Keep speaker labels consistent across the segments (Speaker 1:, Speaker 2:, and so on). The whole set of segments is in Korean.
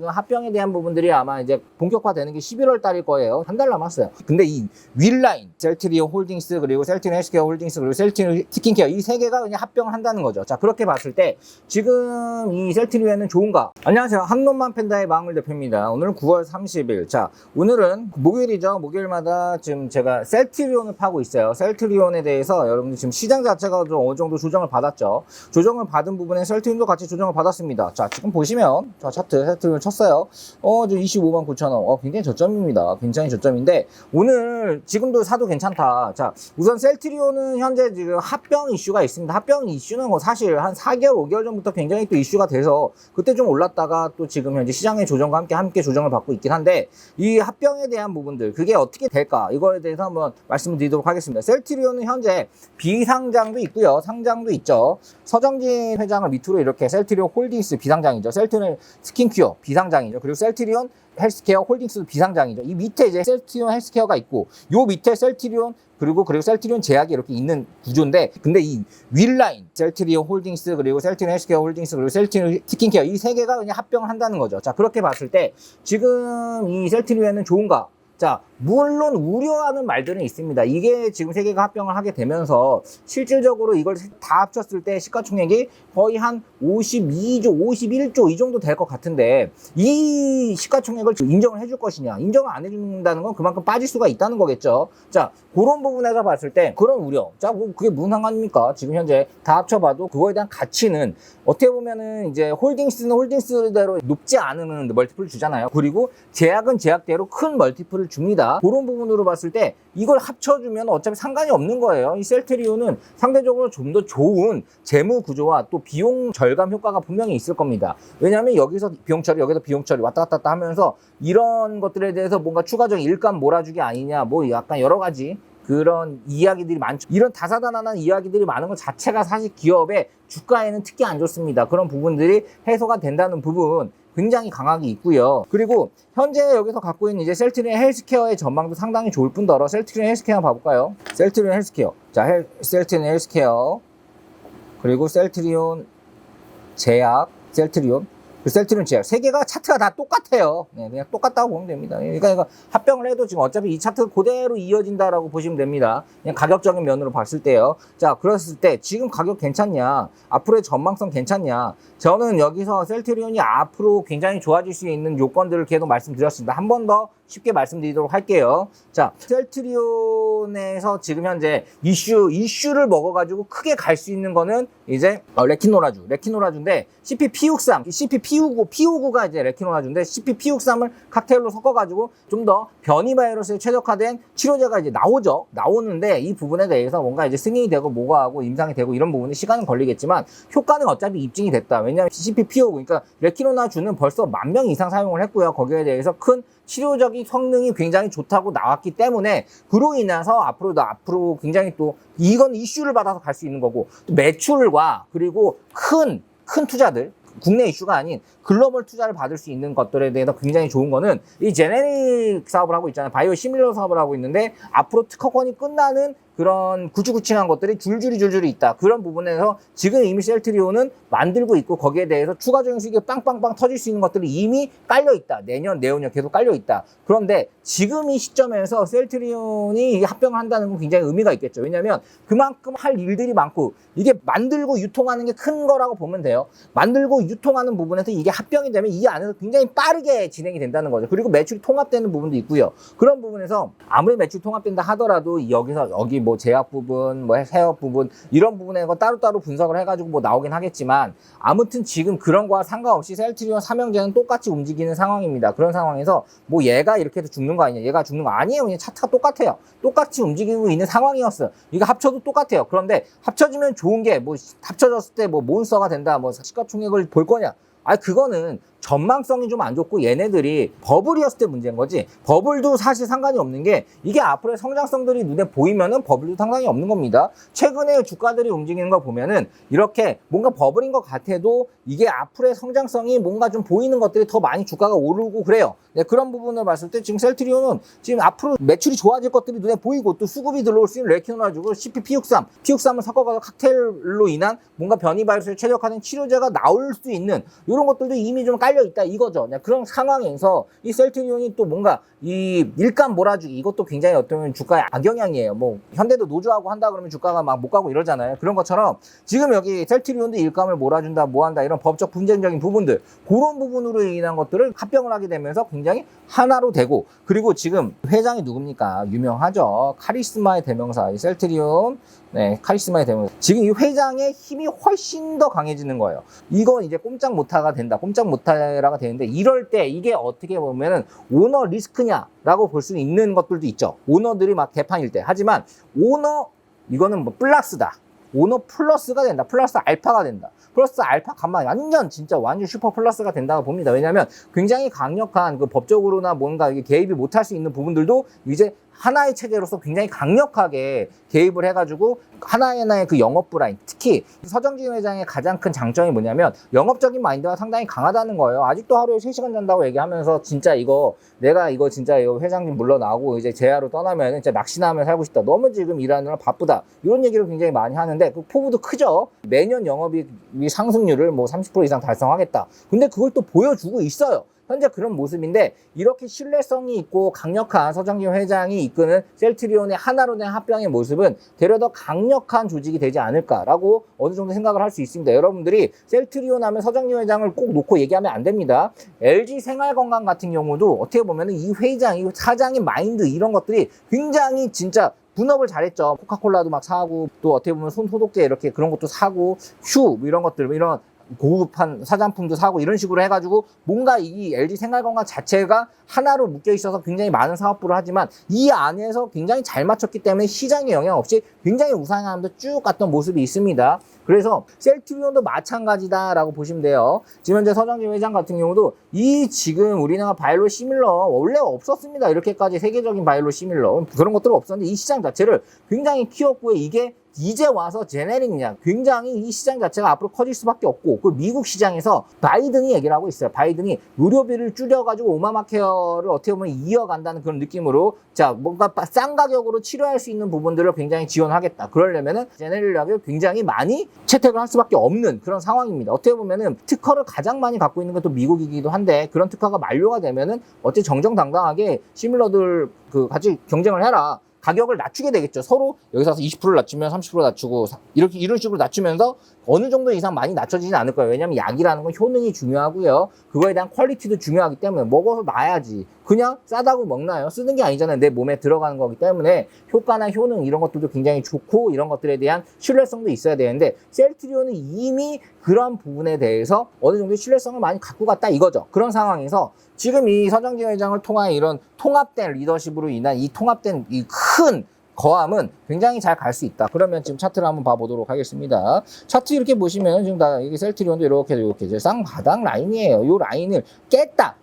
Speaker 1: 모든 합병에 대한 부분들이 아마 이제 본격화되는 게 11월 달일 거예요. 한 달 남았어요. 근데 이 윌라인, 셀트리온 홀딩스, 그리고 셀트리온 헬스케어 홀딩스, 그리고 셀트리온 스킨케어 이 세 개가 그냥 합병을 한다는 거죠. 자, 그렇게 봤을 때 지금 이 셀트리온은 좋은가? 안녕하세요. 항론만 팬다의 마음을 대표입니다. 오늘은 9월 30일. 자, 오늘은 목요일이죠. 목요일마다 지금 제가 셀트리온을 파고 있어요. 셀트리온에 대해서 여러분들 지금 시장 자체가 좀 어느 정도 조정을 받았죠. 조정을 받은 부분에 셀트리온도 같이 조정을 받았습니다. 자, 지금 보시면 자, 차트 셀트리온 쳤어요. 지금 25만 9천 원. 굉장히 저점입니다. 굉장히 저점인데 오늘 지금도 사도 괜찮다. 자, 우선 셀트리온은 현재 지금 합병 이슈가 있습니다. 합병 이슈는 뭐 사실 한 4개월, 5개월 전부터 굉장히 또 이슈가 돼서 그때 좀 올랐다가 또 지금 현재 시장의 조정과 함께 조정을 받고 있긴 한데 이 합병에 대한 부분들 그게 어떻게 될까? 이거에 대해서 한번 말씀을 드리도록 하겠습니다. 셀트리온은 현재 비상장도 있고요. 상장도 있죠. 서정진 회장을 밑으로 이렇게 셀트리온 홀딩스 비상장이죠. 셀트리온 스킨큐어 비상장이죠. 그리고 셀트리온 헬스케어 홀딩스도 비상장이죠. 이 밑에 이제 셀트리온 헬스케어가 있고 요 밑에 셀트리온 그리고 셀트리온 제약이 이렇게 있는 구조인데 근데 이 윌라인, 셀트리온 홀딩스 그리고 셀트리온 헬스케어 홀딩스 그리고 셀트리온 스킨케어 이 세 개가 그냥 합병을 한다는 거죠. 자, 그렇게 봤을 때 지금 이 셀트리온은 좋은가? 자, 물론 우려하는 말들은 있습니다. 이게 지금 세 개가 합병을 하게 되면서 실질적으로 이걸 다 합쳤을 때 시가총액이 거의 한 52조, 51조 이 정도 될 것 같은데 이 시가총액을 인정을 해줄 것이냐? 인정을 안 해준다는 건 그만큼 빠질 수가 있다는 거겠죠. 자, 그런 부분에서 봤을 때 그런 우려. 자, 뭐 그게 무슨 상관입니까? 지금 현재 다 합쳐봐도 그거에 대한 가치는 어떻게 보면은 이제 홀딩스는 홀딩스대로 높지 않은 멀티플을 주잖아요. 그리고 제약은 제약대로 큰 멀티플을 줍니다. 그런 부분으로 봤을 때 이걸 합쳐주면 어차피 상관이 없는 거예요. 이 셀트리온은 상대적으로 좀 더 좋은 재무 구조와 또 비용 절감 효과가 분명히 있을 겁니다. 왜냐하면 여기서 비용 처리, 여기서 비용 처리 왔다 갔다 하면서 이런 것들에 대해서 뭔가 추가적인 일감 몰아주기 아니냐, 뭐 약간 여러 가지 그런 이야기들이 많죠. 이런 다사다난한 이야기들이 많은 것 자체가 사실 기업의 주가에는 특히 안 좋습니다. 그런 부분들이 해소가 된다는 부분 굉장히 강하게 있고요. 그리고 현재 여기서 갖고 있는 이제 셀트리온 헬스케어의 전망도 상당히 좋을 뿐더러 셀트리온 헬스케어 한번 봐볼까요? 셀트리온 헬스케어. 자, 셀트리온 헬스케어. 그리고 셀트리온 제약, 셀트리온 제약. 세 개가 차트가 다 똑같아요. 네, 그냥 똑같다고 보면 됩니다. 그러니까 이거 합병을 해도 지금 어차피 이 차트 그대로 이어진다라고 보시면 됩니다. 그냥 가격적인 면으로 봤을 때요. 자, 그랬을 때 지금 가격 괜찮냐? 앞으로의 전망성 괜찮냐? 저는 여기서 셀트리온이 앞으로 굉장히 좋아질 수 있는 요건들을 계속 말씀드렸습니다. 한 번 더 쉽게 말씀드리도록 할게요. 자, 셀트리온에서 지금 현재 이슈를 먹어가지고 크게 갈 수 있는 거는 이제 레키노라주인데 CP-P63, CP-P59가 이제 레키노라주인데 CP-P63을 칵테일로 섞어가지고 좀 더 변이 바이러스에 최적화된 치료제가 이제 나오는데 이 부분에 대해서 뭔가 이제 승인이 되고 뭐가 하고 임상이 되고 이런 부분이 시간은 걸리겠지만 효과는 어차피 입증이 됐다. 왜냐하면 CP-P59, 그러니까 레키노라주는 벌써 10,000명 이상 사용을 했고요. 거기에 대해서 큰 치료적인 성능이 굉장히 좋다고 나왔기 때문에 그로 인해서 앞으로 굉장히 또 이건 이슈를 받아서 갈 수 있는 거고 또 매출과 그리고 큰 투자들 국내 이슈가 아닌 글로벌 투자를 받을 수 있는 것들에 대해서 굉장히 좋은 거는 이 제네릭 사업을 하고 있잖아요. 바이오 시밀러 사업을 하고 있는데 앞으로 특허권이 끝나는 그런 구치구치한 것들이 줄줄이 있다. 그런 부분에서 지금 이미 셀트리온은 만들고 있고 거기에 대해서 추가적인 수익이 빵빵빵 터질 수 있는 것들이 이미 깔려 있다. 내년 계속 깔려 있다. 그런데 지금 이 시점에서 셀트리온이 합병을 한다는 건 굉장히 의미가 있겠죠. 왜냐하면 그만큼 할 일들이 많고 이게 만들고 유통하는 게 큰 거라고 보면 돼요. 만들고 유통하는 부분에서 이게 합병이 되면 이 안에서 굉장히 빠르게 진행이 된다는 거죠. 그리고 매출이 통합되는 부분도 있고요. 그런 부분에서 아무리 매출이 통합된다 하더라도 여기 뭐 제약 부분, 뭐 해업 부분 이런 부분에 따로따로 분석을 해가지고 뭐 나오긴 하겠지만 아무튼 지금 그런 거와 상관없이 셀트리온 삼형제는 똑같이 움직이는 상황입니다. 그런 상황에서 뭐 얘가 이렇게 해서 죽는 거 아니냐, 얘가 죽는 거 아니에요. 그냥 차트가 똑같아요. 똑같이 움직이고 있는 상황이었어요. 이거 합쳐도 똑같아요. 그런데 합쳐지면 좋은 게 뭐 합쳐졌을 때 뭐 몬스터가 된다, 뭐 시가총액을 볼 거냐? 그거는 전망성이 좀 안 좋고 얘네들이 버블이었을 때 문제인 거지. 버블도 사실 상관이 없는 게 이게 앞으로의 성장성들이 눈에 보이면은 버블도 상관이 없는 겁니다. 최근에 주가들이 움직이는 거 보면은 이렇게 뭔가 버블인 것 같아도 이게 앞으로의 성장성이 뭔가 좀 보이는 것들이 더 많이 주가가 오르고 그래요. 네, 그런 부분을 봤을 때 지금 셀트리온은 지금 앞으로 매출이 좋아질 것들이 눈에 보이고 또 수급이 들어올 수 있는 레키노라주고 CP-P63을 섞어가서 칵테일로 인한 뭔가 변이 바이러스에 최적화된 치료제가 나올 수 있는 이런 것들도 이미 좀 깔려 깔려 있다 이거죠. 그런 상황에서 이 셀트리온이 또 뭔가 이 일감 몰아주기 이것도 굉장히 어떤 주가의 악영향이에요. 뭐 현대도 노조하고 한다 그러면 주가가 막 못 가고 이러잖아요. 그런 것처럼 지금 여기 셀트리온도 일감을 몰아준다 뭐 한다 이런 법적 분쟁적인 부분들 그런 부분으로 인한 것들을 합병을 하게 되면서 굉장히 하나로 되고 그리고 지금 회장이 누굽니까? 유명하죠. 카리스마의 대명사 이 셀트리온 네, 카리스마의 대명사. 지금 이 회장의 힘이 훨씬 더 강해지는 거예요. 이건 이제 꼼짝 못하가 된다. 꼼짝 못하라가 되는데 이럴 때 이게 어떻게 보면은 오너 리스크냐라고 볼 수 있는 것들도 있죠. 오너들이 막 개판일 때. 하지만 오너 이거는 뭐 플러스다. 오너 플러스가 된다. 플러스 알파가 된다. 플러스 알파 간만 완전 진짜 완전 슈퍼 플러스가 된다고 봅니다. 왜냐하면 굉장히 강력한 그 법적으로나 뭔가 이게 개입이 못할 수 있는 부분들도 이제 하나의 체제로서 굉장히 강력하게 개입을 해가지고 하나의 그 영업부 라인 특히 서정진 회장의 가장 큰 장점이 뭐냐면 영업적인 마인드가 상당히 강하다는 거예요. 아직도 하루에 3시간 잔다고 얘기하면서 진짜 내가 이거 진짜 이거 회장님 물러나고 이제 제야로 떠나면 진짜 낚시나 하며 살고 싶다. 너무 지금 일하느라 바쁘다. 이런 얘기를 굉장히 많이 하는데 그 포부도 크죠. 매년 영업이익 상승률을 뭐 30% 이상 달성하겠다. 근데 그걸 또 보여주고 있어요. 현재 그런 모습인데 이렇게 신뢰성이 있고 강력한 서정진 회장이 이끄는 셀트리온의 하나로 된 합병의 모습은 되려 더 강력한 조직이 되지 않을까라고 어느 정도 생각을 할 수 있습니다. 여러분들이 셀트리온 하면 서정진 회장을 꼭 놓고 얘기하면 안 됩니다. LG 생활건강 같은 경우도 어떻게 보면 이 회장, 이 사장의 마인드 이런 것들이 굉장히 진짜 분업을 잘했죠. 코카콜라도 막 사고 또 어떻게 보면 손 소독제 이렇게 그런 것도 사고 휴 이런 것들 이런 고급한 사장품도 사고 이런 식으로 해가지고 뭔가 이 LG 생활건강 자체가 하나로 묶여 있어서 굉장히 많은 사업부를 하지만 이 안에서 굉장히 잘 맞췄기 때문에 시장에 영향 없이 굉장히 우상향하면서 쭉 갔던 모습이 있습니다. 그래서 셀트리온도 마찬가지다라고 보시면 돼요. 지금 현재 서정진 회장 같은 경우도 이 지금 우리나라 바이오 시밀러 원래 없었습니다. 이렇게까지 세계적인 바이오 시밀러 그런 것들은 없었는데 이 시장 자체를 굉장히 키웠고 이게 이제 와서 제네릭냐 굉장히 이 시장 자체가 앞으로 커질 수밖에 없고 그 미국 시장에서 바이든이 얘기를 하고 있어요. 바이든이 의료비를 줄여가지고 오바마케어를 어떻게 보면 이어간다는 그런 느낌으로 자 뭔가 싼 가격으로 치료할 수 있는 부분들을 굉장히 지원하겠다. 그러려면은 제네릭을 굉장히 많이 채택을 할 수밖에 없는 그런 상황입니다. 어떻게 보면은 특허를 가장 많이 갖고 있는 것도 미국이기도 한데 그런 특허가 만료가 되면은 어째 정정당당하게 시밀러들 그 같이 경쟁을 해라. 가격을 낮추게 되겠죠. 서로 여기서 20%를 낮추면 30% 낮추고 이런 식으로 낮추면서 어느 정도 이상 많이 낮춰지진 않을 거예요. 왜냐하면 약이라는 건 효능이 중요하고요. 그거에 대한 퀄리티도 중요하기 때문에 먹어서 놔야지. 그냥 싸다고 먹나요? 쓰는 게 아니잖아요. 내 몸에 들어가는 거기 때문에 효과나 효능 이런 것들도 굉장히 좋고 이런 것들에 대한 신뢰성도 있어야 되는데 셀트리온은 이미 그런 부분에 대해서 어느 정도 신뢰성을 많이 갖고 갔다 이거죠. 그런 상황에서 지금 이 서정진 회장을 통한 이런 통합된 리더십으로 인한 이 통합된 이 큰 거함은 굉장히 잘 갈 수 있다. 그러면 지금 차트를 한번 봐보도록 하겠습니다. 차트 이렇게 보시면 지금 다 여기 셀트리온도 이렇게 이제 쌍바닥 라인이에요. 이 라인을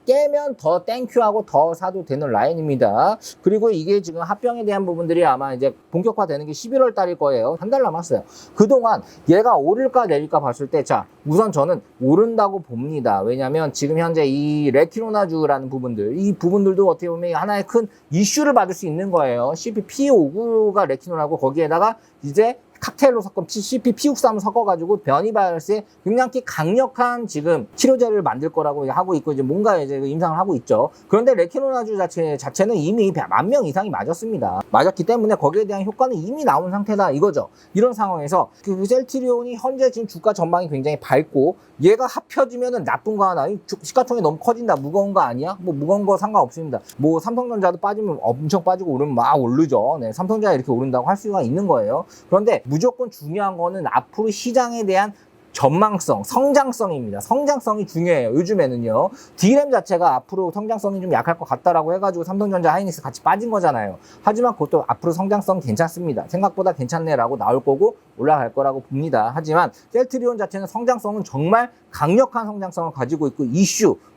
Speaker 1: 깨면 더 땡큐하고 더 사도 되는 라인입니다. 그리고 이게 지금 합병에 대한 부분들이 아마 이제 본격화되는 게 11월 달일 거예요. 한 달 남았어요. 그동안 얘가 오를까 내릴까 봤을 때 자 우선 저는 오른다고 봅니다. 왜냐하면 지금 현재 이 레키노나주라는 부분들 이 부분들도 어떻게 보면 하나의 큰 이슈를 받을 수 있는 거예요. CP-P59가 레키노라고 거기에다가 이제 칵테일로 섞은 CP-P63을 섞어가지고 변이바이러스에 굉장히 강력한 지금 치료제를 만들 거라고 하고 있고 이제 뭔가 이제 임상을 하고 있죠. 그런데 레키노나주 자체는 이미 10,000명 이상이 맞았습니다. 맞았기 때문에 거기에 대한 효과는 이미 나온 상태다 이거죠. 이런 상황에서 그 셀트리온이 현재 지금 주가 전망이 굉장히 밝고 얘가 합쳐지면은 나쁜 거 하나 시가총액이 너무 커진다 무거운 거 아니야? 뭐 무거운 거 상관없습니다. 뭐 삼성전자도 빠지면 엄청 빠지고 오르면 막 오르죠. 네, 삼성전자 이렇게 오른다고 할 수가 있는 거예요. 그런데 무조건 중요한 거는 앞으로 시장에 대한 전망성, 성장성입니다. 성장성이 중요해요. 요즘에는요. D램 자체가 앞으로 성장성이 좀 약할 것 같다라고 해가지고 삼성전자, 하이닉스 같이 빠진 거잖아요. 하지만 그것도 앞으로 성장성 괜찮습니다. 생각보다 괜찮네라고 나올 거고 올라갈 거라고 봅니다. 하지만 셀트리온 자체는 성장성은 정말 강력한 성장성을 가지고 있고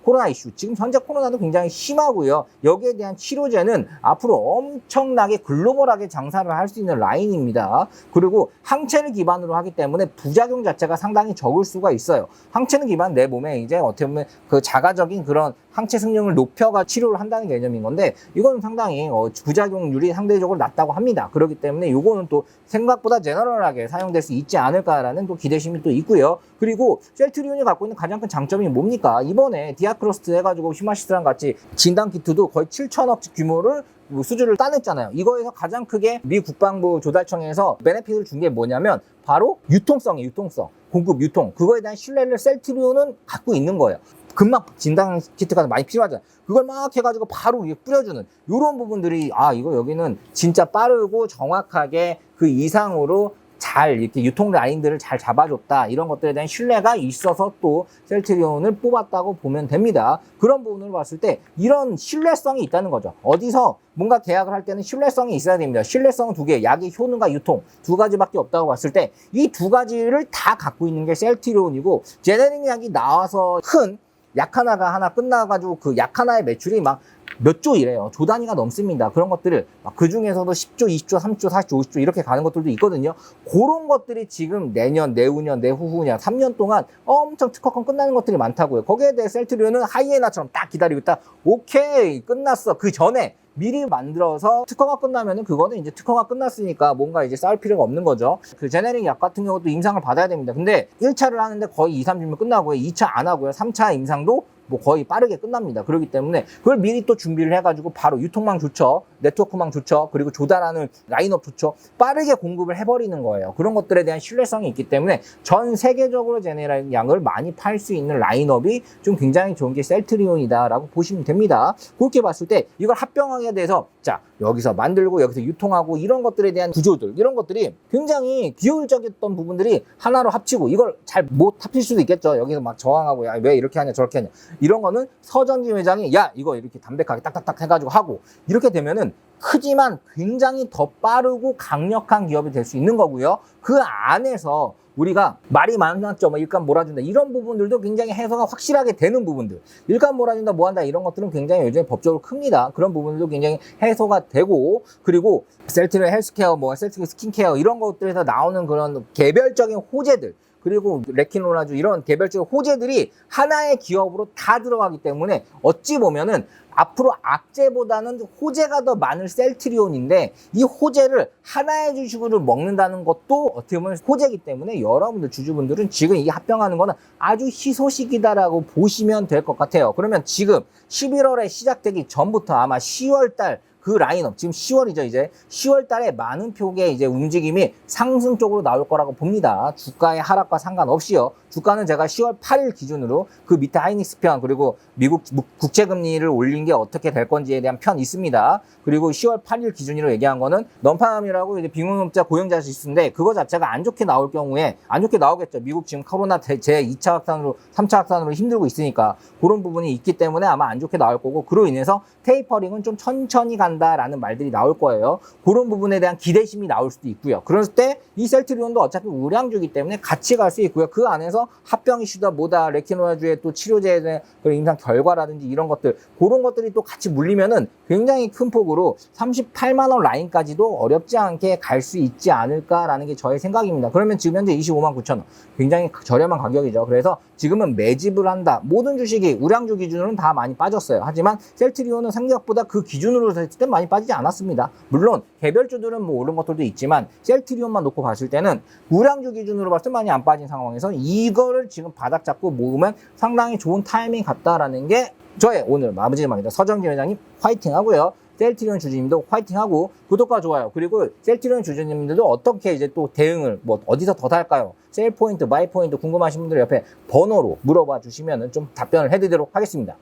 Speaker 1: 코로나 이슈. 지금 현재 코로나도 굉장히 심하고요. 여기에 대한 치료제는 앞으로 엄청나게 글로벌하게 장사를 할 수 있는 라인입니다. 그리고 항체를 기반으로 하기 때문에 부작용 자체가 상당히 적을 수가 있어요. 항체는 기반 내 몸에 이제 어떻게 보면 그 자가적인 그런 항체 승령을 높여가 치료를 한다는 개념인 건데 이거는 상당히 부작용률이 상대적으로 낮다고 합니다. 그렇기 때문에 이거는 또 생각보다 제너럴하게 사용될 수 있지 않을까라는 또 기대심이 또 있고요. 그리고 셀트리온이 갖고 있는 가장 큰 장점이 뭡니까? 이번에 디아크로스트 해가지고 히마시스랑 같이 진단 키트도 거의 7천억 규모를 수주를 따냈잖아요. 이거에서 가장 크게 미 국방부 조달청에서 베네핏을 준 게 뭐냐면 바로 유통성이에요. 유통성, 공급 유통, 그거에 대한 신뢰를 셀트리온은 갖고 있는 거예요. 금방 진단 키트가 많이 필요하잖아요. 그걸 막 해가지고 바로 위에 뿌려주는 이런 부분들이, 아, 이거 여기는 진짜 빠르고 정확하게 그 이상으로 잘 이렇게 유통 라인들을 잘 잡아줬다, 이런 것들에 대한 신뢰가 있어서 또 셀트리온을 뽑았다고 보면 됩니다. 그런 부분을 봤을 때 이런 신뢰성이 있다는 거죠. 어디서 뭔가 계약을 할 때는 신뢰성이 있어야 됩니다. 신뢰성은 두 개, 약의 효능과 유통 두 가지밖에 없다고 봤을 때 이 두 가지를 다 갖고 있는 게 셀트리온이고, 제네릭 약이 나와서 큰 약 하나 끝나가지고 그 약 하나의 매출이 막 몇 조 이래요. 조 단위가 넘습니다. 그런 것들을 그 중에서도 10조, 20조, 30조, 40조, 50조 이렇게 가는 것들도 있거든요. 그런 것들이 지금 내년, 내후년, 내후후년 3년 동안 엄청 특허권 끝나는 것들이 많다고요. 거기에 대해 셀트리온은 하이에나처럼 딱 기다리고 있다. 오케이, 끝났어. 그 전에 미리 만들어서 특허가 끝나면은 그거는 이제 특허가 끝났으니까 뭔가 이제 싸울 필요가 없는 거죠. 그 제네릭 약 같은 경우도 임상을 받아야 됩니다. 근데 1차를 하는데 거의 2, 3주면 끝나고요. 2차 안 하고요. 3차 임상도 뭐 거의 빠르게 끝납니다. 그렇기 때문에 그걸 미리 또 준비를 해가지고 바로 유통망 좋죠, 네트워크망 좋죠, 그리고 조달하는 라인업 좋죠, 빠르게 공급을 해버리는 거예요. 그런 것들에 대한 신뢰성이 있기 때문에 전 세계적으로 제네릭 약을 많이 팔 수 있는 라인업이 좀 굉장히 좋은 게 셀트리온이다라고 보시면 됩니다. 그렇게 봤을 때 이걸 합병하게 돼서, 자, 여기서 만들고 여기서 유통하고 이런 것들에 대한 구조들, 이런 것들이 굉장히 기효율적이었던 부분들이 하나로 합치고, 이걸 잘 못 합칠 수도 있겠죠. 여기서 막 저항하고, 야, 왜 이렇게 하냐 저렇게 하냐, 이런 거는 서정진 회장이 야, 이거 이렇게 담백하게 딱딱딱 해가지고 하고, 이렇게 되면은 크지만 굉장히 더 빠르고 강력한 기업이 될 수 있는 거고요. 그 안에서 우리가 말이 많았죠. 뭐 일감 몰아준다, 이런 부분들도 굉장히 해소가 확실하게 되는 부분들, 일감 몰아준다, 뭐한다, 이런 것들은 굉장히 요즘에 법적으로 큽니다. 그런 부분들도 굉장히 해소가 되고, 그리고 셀트리온 헬스케어, 뭐 셀트리온 스킨케어, 이런 것들에서 나오는 그런 개별적인 호재들, 그리고 레키노라주, 이런 개별적인 호재들이 하나의 기업으로 다 들어가기 때문에 어찌 보면은 앞으로 악재보다는 호재가 더 많을 셀트리온인데, 이 호재를 하나의 주식으로 먹는다는 것도 어떻게 보면 호재이기 때문에 여러분들 주주분들은 지금 이게 합병하는 거는 아주 희소식이다라고 보시면 될 것 같아요. 그러면 지금 11월에 시작되기 전부터 아마 10월 달 그 라인업, 지금 10월이죠. 이제 10월 달에 많은 표의 이제 움직임이 상승 쪽으로 나올 거라고 봅니다. 주가의 하락과 상관없이요. 주가는 제가 10월 8일 기준으로 그 밑에 하이닉스 편, 그리고 미국 국채금리를 올린 게 어떻게 될 건지에 대한 편 있습니다. 그리고 10월 8일 기준으로 얘기한 거는 넌팜이라고 이제 빙용업자 고용자 지수인데, 그거 자체가 안 좋게 나올 경우에, 안 좋게 나오겠죠. 미국 지금 코로나 제 2차 확산으로 3차 확산으로 힘들고 있으니까 그런 부분이 있기 때문에 아마 안 좋게 나올 거고, 그로 인해서 테이퍼링은 좀 천천히 간다라는 말들이 나올 거예요. 그런 부분에 대한 기대심이 나올 수도 있고요. 그럴 때 이 셀트리온도 어차피 우량주이기 때문에 같이 갈 수 있고요. 그 안에서 합병 이슈다 뭐다, 레키노라주의 또 치료제에 대한 임상 결과라든지 이런 것들, 그런 것들이 또 같이 물리면은 굉장히 큰 폭으로 38만 원 라인까지도 어렵지 않게 갈 수 있지 않을까라는 게 저의 생각입니다. 그러면 지금 현재 25만 9천 원, 굉장히 저렴한 가격이죠. 그래서 지금은 매집을 한다. 모든 주식이 우량주 기준으로는 다 많이 빠졌어요. 하지만 셀트리온은 생각보다 그 기준으로 했을 때 많이 빠지지 않았습니다. 물론 개별주들은 뭐 오른 것들도 있지만 셀트리온만 놓고 봤을 때는 우량주 기준으로 봤을 때 많이 안 빠진 상황에서 이거를 지금 바닥 잡고 모으면 상당히 좋은 타이밍 같다라는 게 저의 오늘 마무리입니다. 서정진 회장님 화이팅 하고요. 셀트리온 주주님도 화이팅하고 구독과 좋아요, 그리고 셀트리온 주주님들도 어떻게 이제 또 대응을 뭐 어디서 더 달까요? 셀 포인트, 바이 포인트 궁금하신 분들 옆에 번호로 물어봐 주시면 좀 답변을 해드리도록 하겠습니다.